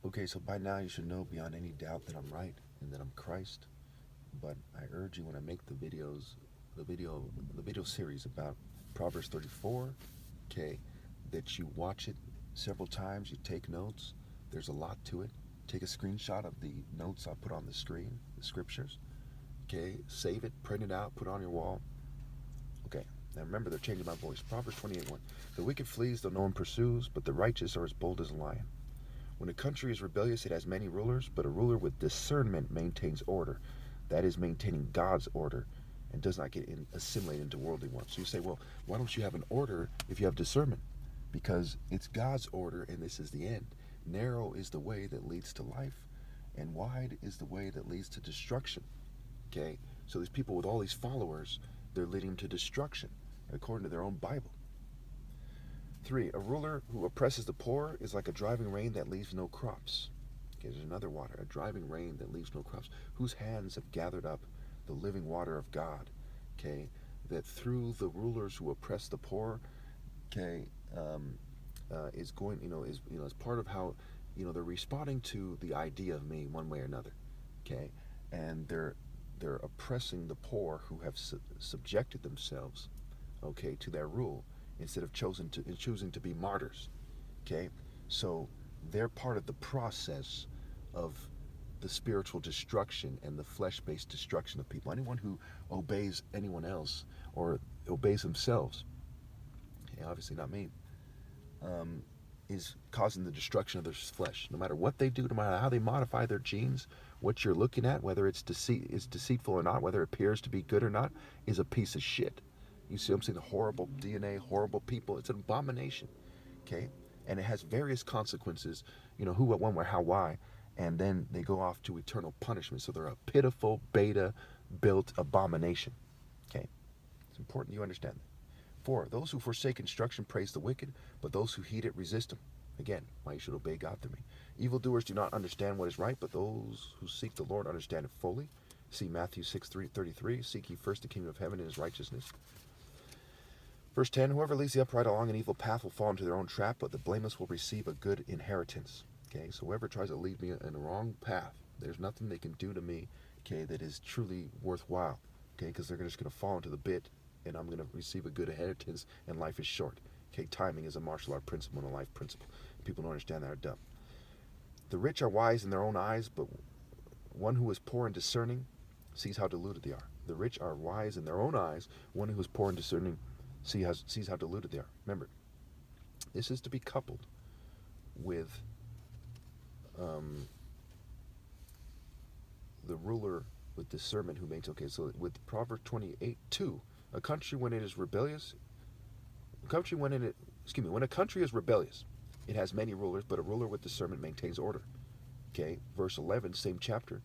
Okay, so by now you should know beyond any doubt that I'm right and that I'm Christ. But I urge you when I make the video, the video series about Proverbs 34, okay, that you watch it several times. You take notes. There's a lot to it. Take a screenshot of the notes I put on the screen, the scriptures. Okay, save it, print it out, put it on your wall. Okay, now remember they're changing my voice. Proverbs 28:1. The wicked flees though no one pursues, but the righteous are as bold as a lion. When a country is rebellious, it has many rulers, but a ruler with discernment maintains order. That is maintaining God's order and does not get assimilated into worldly ones. So you say, well, why don't you have an order if you have discernment? Because it's God's order and this is the end. Narrow is the way that leads to life, and wide is the way that leads to destruction. Okay? So these people with all these followers, they're leading them to destruction, according to their own Bible. 3. A ruler who oppresses the poor is like a driving rain that leaves no crops. Okay, there's another water, a driving rain that leaves no crops. Whose hands have gathered up the living water of God? Okay, that through the rulers who oppress the poor, okay, is going, is part of how, they're responding to the idea of me one way or another. Okay, and they're oppressing the poor who have subjected themselves, okay, to their rule instead of choosing to be martyrs. Okay, so they're part of the process of the spiritual destruction and the flesh-based destruction of people. Anyone who obeys anyone else or obeys themselves, okay, obviously not me, is causing the destruction of their flesh. No matter what they do, no matter how they modify their genes, what you're looking at, whether it's deceitful or not, whether it appears to be good or not, is a piece of shit. You see what I'm saying? The horrible DNA, horrible people. It's an abomination. Okay? And it has various consequences, who, what, when, where, how, why. And then they go off to eternal punishment. So they're a pitiful, beta built abomination. Okay? It's important you understand that. 4. Those who forsake instruction praise the wicked, but those who heed it resist them. Again, why you should obey God through me. Evildoers do not understand what is right, but those who seek the Lord understand it fully. See Matthew 6:33. Seek ye first the kingdom of heaven and his righteousness. Verse 10. Whoever leads the upright along an evil path will fall into their own trap, but the blameless will receive a good inheritance. Okay, so whoever tries to lead me in the wrong path, there's nothing they can do to me, okay, that is truly worthwhile. Okay, because they're just going to fall into the bit, and I'm going to receive a good inheritance, and life is short. Okay, timing is a martial art principle and a life principle. People don't understand that are dumb. The rich are wise in their own eyes, but one who is poor and discerning sees how deluded they are. The rich are wise in their own eyes. One who is poor and discerning sees how deluded they are. Remember, this is to be coupled with the ruler with discernment who makes, okay, so with Proverbs 28:2, a country when it is rebellious, when a country is rebellious, it has many rulers, but a ruler with discernment maintains order. Okay, verse 11, same chapter.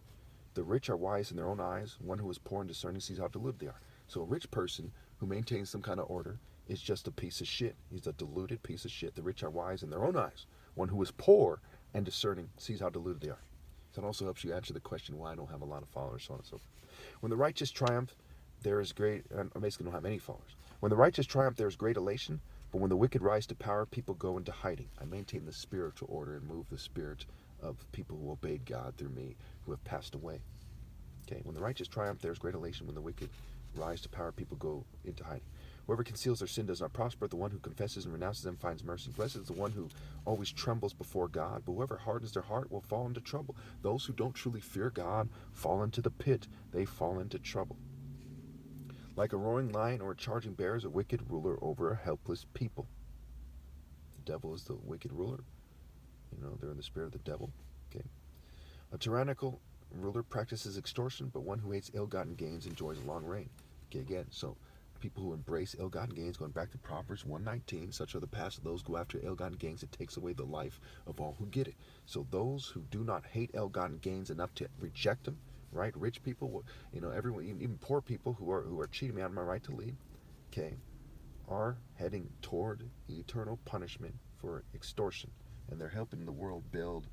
The rich are wise in their own eyes. One who is poor and discerning sees how deluded they are. So a rich person who maintains some kind of order is just a piece of shit. He's a deluded piece of shit. The rich are wise in their own eyes. One who is poor and discerning sees how deluded they are. So it also helps you answer the question why I don't have a lot of followers, so on and so forth. When the righteous triumph, there is great, I basically don't have any followers. When the righteous triumph, there is great elation, but when the wicked rise to power, people go into hiding. I maintain the spiritual order and move the spirit of people who obeyed God through me, who have passed away. Okay, when the righteous triumph, there is great elation. When the wicked rise to power, people go into hiding. Whoever conceals their sin does not prosper. The one who confesses and renounces them finds mercy. Blessed is the one who always trembles before God. But whoever hardens their heart will fall into trouble. Those who don't truly fear God fall into the pit. They fall into trouble. Like a roaring lion or a charging bear is a wicked ruler over a helpless people. The devil is the wicked ruler. They're in the spirit of the devil. Okay. A tyrannical ruler practices extortion, but one who hates ill-gotten gains enjoys a long reign. Okay, again, so people who embrace ill-gotten gains, going back to Proverbs 1:19, such are the paths of those who go after ill-gotten gains. It takes away the life of all who get it. So those who do not hate ill-gotten gains enough to reject them, right? Rich people, everyone, even poor people who are cheating me out of my right to lead, okay, are heading toward eternal punishment for extortion, and they're helping the world build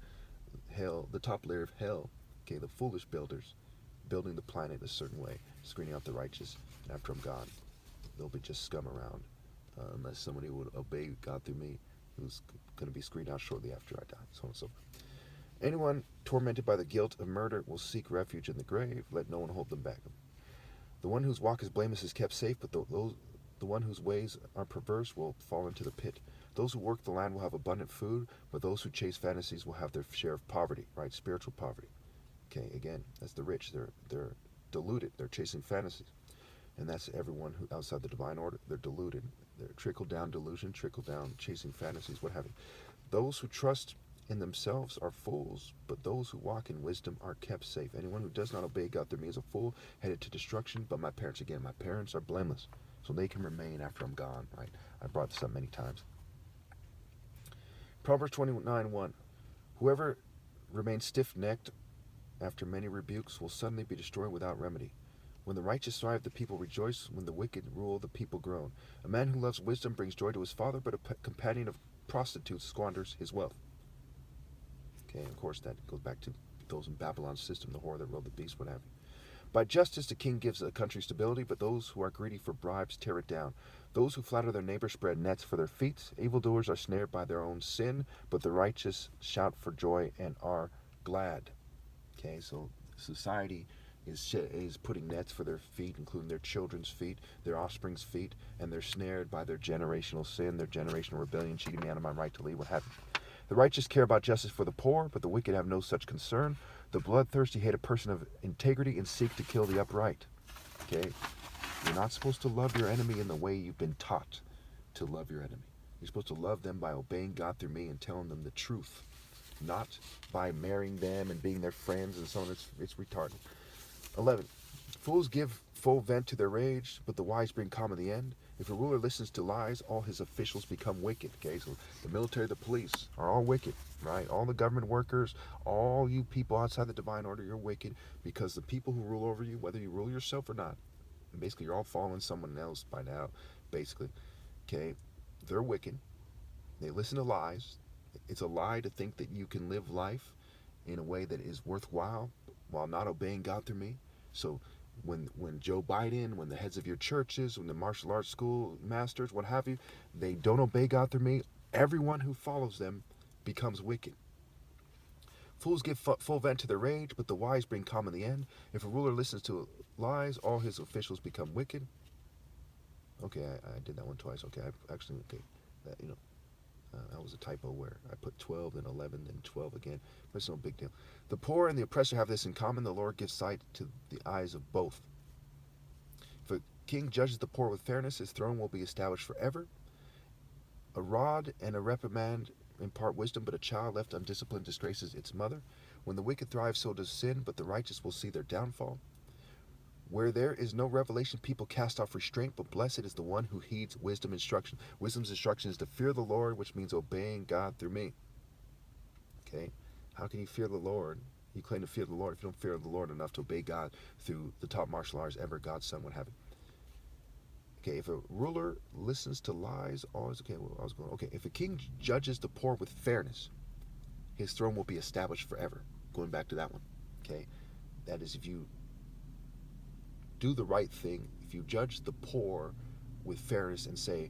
hell, the top layer of hell. Okay, the foolish builders building the planet a certain way, screening out the righteous. And after I'm gone, there'll be just scum around, unless somebody would obey God through me, who's going to be screened out shortly after I die, so on and so forth. Anyone tormented by the guilt of murder will seek refuge in the grave. Let no one hold them back. The one whose walk is blameless is kept safe, but the one whose ways are perverse will fall into the pit. Those who work the land will have abundant food, but those who chase fantasies will have their share of poverty, right? Spiritual poverty. Okay, again, that's the rich. They're deluded. They're chasing fantasies. And that's everyone who outside the divine order. They're deluded. They're trickle down delusion, trickle down chasing fantasies, what have you. Those who trust in themselves are fools, but those who walk in wisdom are kept safe. Anyone who does not obey God through me is a fool, headed to destruction. But my parents, again, my parents are blameless, so they can remain after I'm gone, right? I brought this up many times. Proverbs 29:1. Whoever remains stiff-necked after many rebukes will suddenly be destroyed without remedy. When the righteous thrive, the people rejoice. When the wicked rule, the people groan. A man who loves wisdom brings joy to his father, but a companion of prostitutes squanders his wealth. Okay, of course, that goes back to those in Babylon's system, the whore that rode the beast, what have you. By justice, the king gives a country stability, but those who are greedy for bribes tear it down. Those who flatter their neighbor spread nets for their feet. Evildoers are snared by their own sin, but the righteous shout for joy and are glad. Okay, so society is putting nets for their feet, including their children's feet, their offspring's feet, and they're snared by their generational sin, their generational rebellion, cheating me out of my right to lead, what have you. The righteous care about justice for the poor, but the wicked have no such concern. The bloodthirsty hate a person of integrity and seek to kill the upright. Okay? You're not supposed to love your enemy in the way you've been taught to love your enemy. You're supposed to love them by obeying God through me and telling them the truth, not by marrying them and being their friends and so on. It's retarded. 11. Fools give full vent to their rage, but the wise bring calm in the end. If a ruler listens to lies, all his officials become wicked. Okay, so the military, the police are all wicked, right? All the government workers, all you people outside the divine order, you're wicked because the people who rule over you, whether you rule yourself or not, basically you're all following someone else by now, basically. Okay, they're wicked. They listen to lies. It's a lie to think that you can live life in a way that is worthwhile while not obeying God through me. So when Joe Biden, when the heads of your churches, when the martial arts school masters, what have you, they don't obey God through me, everyone who follows them becomes wicked. Fools give full vent to their rage, but the wise bring calm in the end. If a ruler listens to lies, all his officials become wicked. Okay, I did that one twice. Okay, I actually, okay, that, that was a typo where I put 12, then 11, then 12 again. But it's no big deal. The poor and the oppressor have this in common. The Lord gives sight to the eyes of both. If a king judges the poor with fairness, his throne will be established forever. A rod and a reprimand impart wisdom, but a child left undisciplined disgraces its mother. When the wicked thrive, so does sin, but the righteous will see their downfall. Where there is no revelation, people cast off restraint, but blessed is the one who heeds wisdom instruction. Wisdom's instruction is to fear the Lord, which means obeying God through me. Okay? How can you fear the Lord? You claim to fear the Lord if you don't fear the Lord enough to obey God through the top martial arts ever, God's Son, what have you. Okay, if a ruler listens to lies, always, okay, well, I was going, okay, if a king judges the poor with fairness, his throne will be established forever. Going back to that one. Okay? That is, if you do the right thing, if you judge the poor with fairness and say,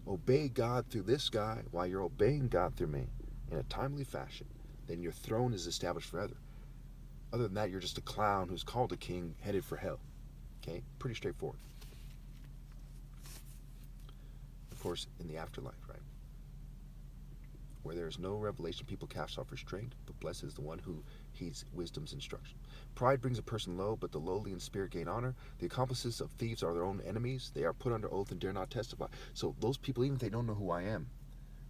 obey God through this guy while you're obeying God through me in a timely fashion, then your throne is established forever. Other than that, you're just a clown who's called a king headed for hell. Okay? Pretty straightforward. Of course, in the afterlife, right? Where there is no revelation, people cast off restraint, but blessed is the one who heeds wisdom's instruction. Pride brings a person low, but the lowly in spirit gain honor. The accomplices of thieves are their own enemies. They are put under oath and dare not testify. So those people, even if they don't know who I am,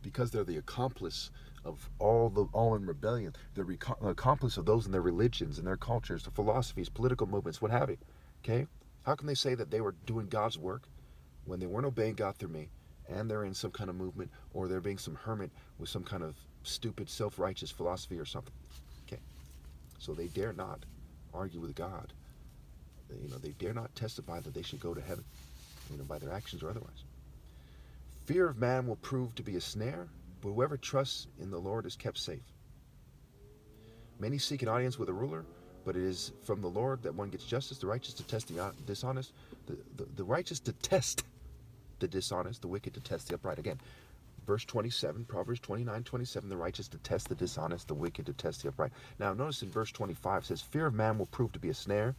because they're the accomplice of all in rebellion, they're the accomplice of those in their religions and their cultures, their philosophies, political movements, what have you. Okay? How can they say that they were doing God's work when they weren't obeying God through me, and they're in some kind of movement, or they're being some hermit with some kind of stupid self-righteous philosophy or something? Okay, so they dare not argue with God. They dare not testify that they should go to heaven, by their actions or otherwise. Fear of man will prove to be a snare, but whoever trusts in the Lord is kept safe. Many seek an audience with a ruler, but it is from the Lord that one gets justice. The righteous detest the dishonest. The righteous detest the dishonest, the wicked detest the upright. Again, Verse 27, Proverbs 29:27, the righteous detest the dishonest, the wicked detest the upright. Now notice in verse 25 it says, fear of man will prove to be a snare,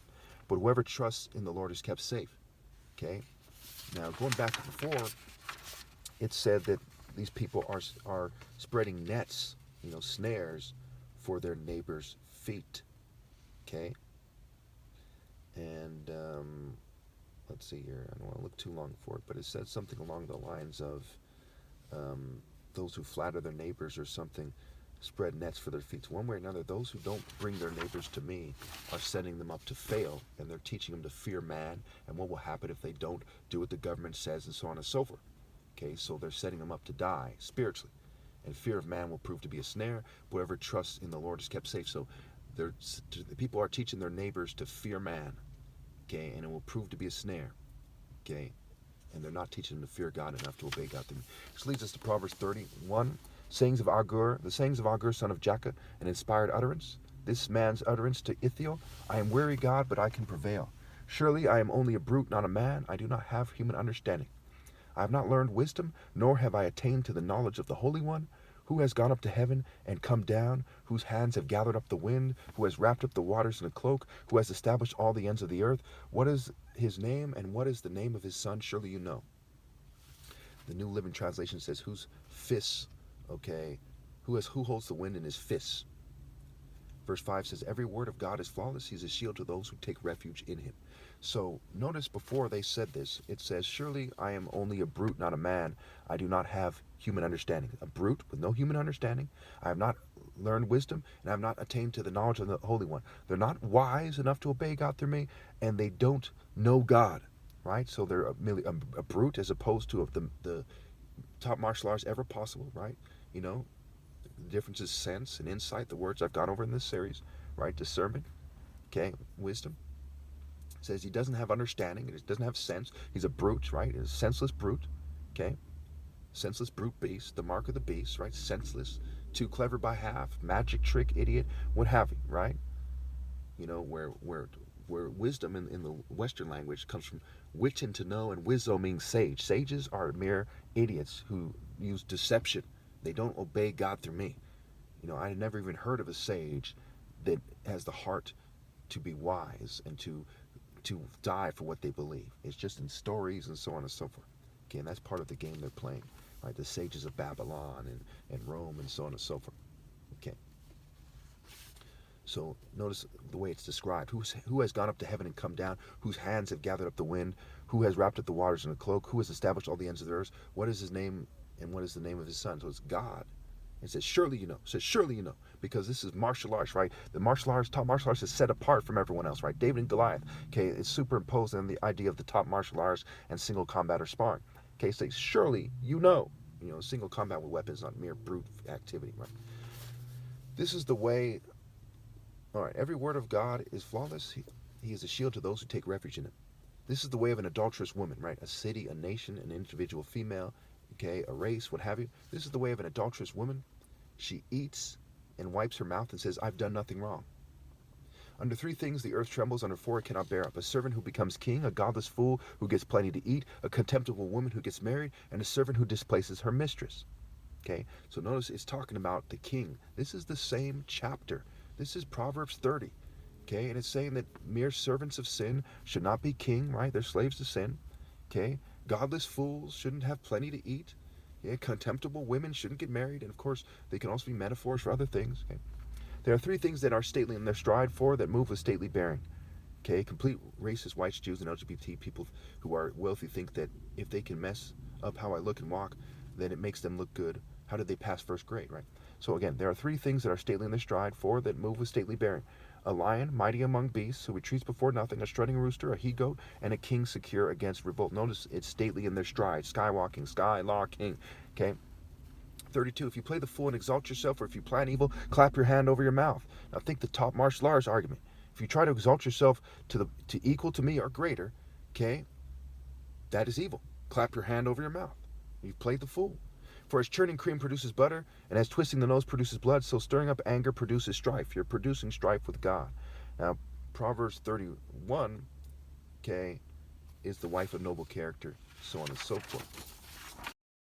but whoever trusts in the Lord is kept safe. Okay? Now going back to before, it said that these people are spreading nets, snares for their neighbors' feet. Okay? And let's see here. I don't want to look too long for it, but it said something along the lines of those who flatter their neighbors or something spread nets for their feet. One way or another, those who don't bring their neighbors to me are setting them up to fail, and they're teaching them to fear man and what will happen if they don't do what the government says, and so on and so forth. Okay, so they're setting them up to die spiritually, and fear of man will prove to be a snare. Whoever trusts in the Lord is kept safe. So the people are teaching their neighbors to fear man, okay, and it will prove to be a snare, okay. And they're not teaching them to fear God enough to obey God. This leads us to Proverbs 31. Sayings of Agur, the sayings of Agur, son of Jakeh, an inspired utterance. This man's utterance to Ithiel, I am weary, God, but I can prevail. Surely I am only a brute, not a man. I do not have human understanding. I have not learned wisdom, nor have I attained to the knowledge of the Holy One. Who has gone up to heaven and come down? Whose hands have gathered up the wind? Who has wrapped up the waters in a cloak? Who has established all the ends of the earth? What is his name, and what is the name of his son? Surely you know. The New Living Translation says, whose fists, okay, who holds the wind in his fists? Verse 5 says, every word of God is flawless. He's a shield to those who take refuge in him. So notice before they said this, it says, surely I am only a brute, not a man. I do not have human understanding. A brute with no human understanding. I have not learned wisdom, and I have not attained to the knowledge of the Holy One. They're not wise enough to obey God through me, and they don't know God, right? So they're merely a brute as opposed to the top martial arts ever possible, right? The difference is sense and insight, the words I've gone over in this series, right? Discernment, okay, wisdom. It says he doesn't have understanding, he doesn't have sense. He's a brute, right? He's a senseless brute, okay? Senseless brute beast, the mark of the beast, right? Senseless, too clever by half, magic trick, idiot, what have you, right? Where wisdom in the Western language comes from witten to know, and wisdom means sage. Sages are mere idiots who use deception. They don't obey God through me. I had never even heard of a sage that has the heart to be wise and to die for what they believe. It's just in stories and so on and so forth. Okay, and that's part of the game they're playing, right? The sages of Babylon and Rome and so on and so forth. Okay. So notice the way it's described. Who has gone up to heaven and come down? Whose hands have gathered up the wind? Who has wrapped up the waters in a cloak? Who has established all the ends of the earth? What is his name, and what is the name of his son? So it's God. It says, surely you know. It says, surely you know. Because this is martial arts, right? The top martial arts is set apart from everyone else, right? David and Goliath, okay, it's superimposed on the idea of the top martial arts and single combat or sparring. Okay, so surely you know. Single combat with weapons, not mere brute activity, right? This is the way, all right, every word of God is flawless. He is a shield to those who take refuge in him. This is the way of an adulterous woman, right? A city, a nation, an individual female, okay, a race, what have you. This is the way of an adulterous woman. She eats and wipes her mouth and says, I've done nothing wrong. Under three things the earth trembles, under four it cannot bear up. A servant who becomes king, a godless fool who gets plenty to eat, a contemptible woman who gets married, and a servant who displaces her mistress. Okay, so notice it's talking about the king. This is the same chapter. This is Proverbs 30. Okay, and it's saying that mere servants of sin should not be king, right? They're slaves to sin. Okay, godless fools shouldn't have plenty to eat. Yeah, contemptible women shouldn't get married, and of course they can also be metaphors for other things. Okay? There are three things that are stately in their stride, four that move with stately bearing. Okay, complete racist whites, Jews, and LGBT people who are wealthy think that if they can mess up how I look and walk, then it makes them look good. How did they pass first grade, right? So again, there are three things that are stately in their stride, four that move with stately bearing. A lion, mighty among beasts, who retreats before nothing, a strutting rooster, a he-goat, and a king secure against revolt. Notice it's stately in their stride, skywalking, sky, law, king, okay? 32, if you play the fool and exalt yourself, or if you plan evil, clap your hand over your mouth. Now think the top martial arts argument. If you try to exalt yourself to equal to me or greater, okay, that is evil. Clap your hand over your mouth. You've played the fool. For as churning cream produces butter, and as twisting the nose produces blood, so stirring up anger produces strife. You're producing strife with God. Now, Proverbs 31, okay, is the wife of noble character, so on and so forth.